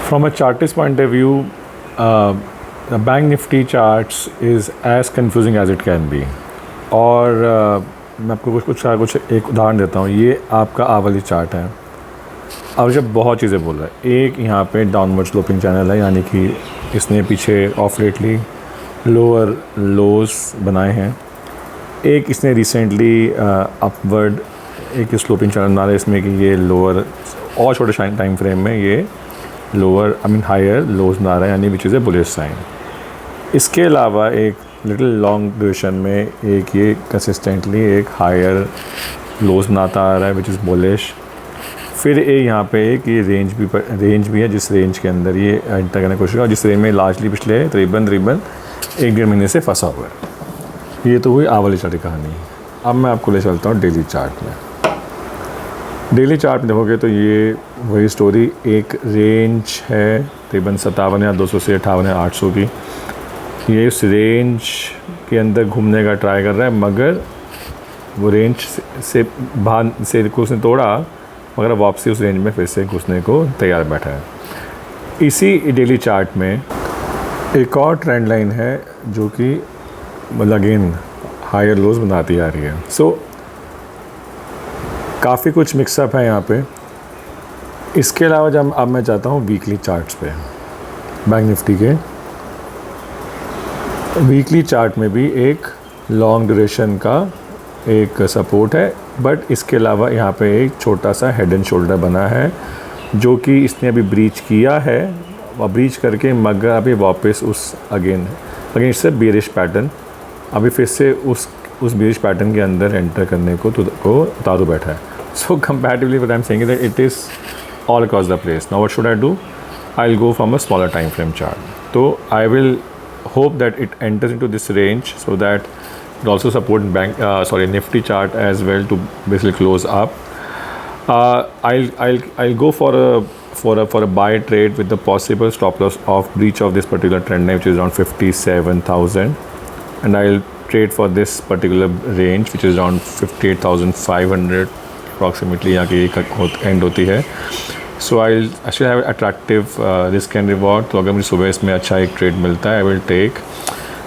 From a chartist point of view, the Bank Nifty charts is as confusing as it can be. और मैं आपको कुछ एक उदाहरण देता हूँ। ये आपका आ वाली चार्ट है। अब जब बहुत चीज़ें बोल रहा है, एक यहाँ पे डाउनवर्ड स्लोपिंग चैनल है, यानी कि इसने पीछे ऑफ लेटली लोअर लोज बनाए हैं। एक इसने रिसेंटली अपवर्ड एक स्लोपिंग चैनल बना रहा है, इसमें कि ये लोअर और छोटे टाइम फ्रेम में ये लोअर हायर लोज बना रहा है, यानी which is a bullish sign. इसके अलावा एक लिटिल लॉन्ग ड्यूरेशन में एक ये कंसिस्टेंटली एक हायर लोज बनाता आ रहा है विच इज़ बुलिश। फिर यहाँ पे एक ये रेंज भी है, जिस रेंज के अंदर ये एंटर करने की कोशिश कर, जिस रेंज में लार्जली पिछले तकरीबन 1-1.5 महीने से फंसा हुआ है। ये तो हुई आ वाली चार्ट की कहानी। अब मैं आपको ले चलता हूँ डेली चार्ट में। डेली चार्ट में देखोगे तो ये वही स्टोरी, एक रेंज है तकरीबन 57,200 से 58,800 की। ये उस रेंज के अंदर घूमने का ट्राई कर रहा है, मगर वो रेंज से बाहर से उसने तोड़ा, मगर वापसी उस रेंज में फिर से घुसने को तैयार बैठा है। इसी डेली चार्ट में एक और ट्रेंड लाइन है जो कि मतलब अगेन हायर लोज बनाती आ रही है। सो काफ़ी कुछ मिक्सअप है यहाँ पे। इसके अलावा जब अब मैं चाहता हूँ वीकली चार्ट्स पे, बैंक निफ्टी के वीकली चार्ट में भी एक लॉन्ग ड्यूरेशन का एक सपोर्ट है, बट इसके अलावा यहाँ पे एक छोटा सा हेड एंड शोल्डर बना है जो कि इसने अभी ब्रीच किया है, वह ब्रीच करके मगर अभी वापस उस अगेन इससे बेरिश पैटर्न अभी फिर से उस बेरिश पैटर्न के अंदर एंटर करने को उतारू बैठा है। So comparatively what I am saying that it is all across the place. Now what should I do? I'll go from a smaller time frame chart. So I will hope that it enters into this range so that it also support Nifty chart as well to basically close up. I'll go for a buy trade with the possible stop loss of breach of this particular trend line, which is around 57,000, and I'll trade for this particular range which is around 58,500 approximately यहाँ की end होती है। So I actually have attractive risk and reward. तो अगर मुझे सुबह इसमें अच्छा एक ट्रेड मिलता है, I will take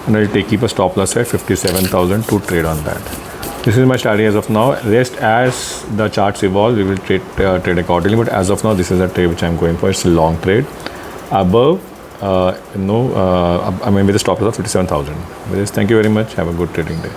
and I keep a stop loss at 57,000 to trade on that. This is my strategy as of now. Rest as the charts evolve we will trade accordingly, but as of now this is a trade which I am going for. It's a long trade above I mean with a stop loss of 57,000. With this, thank you very much. Have a good trading day.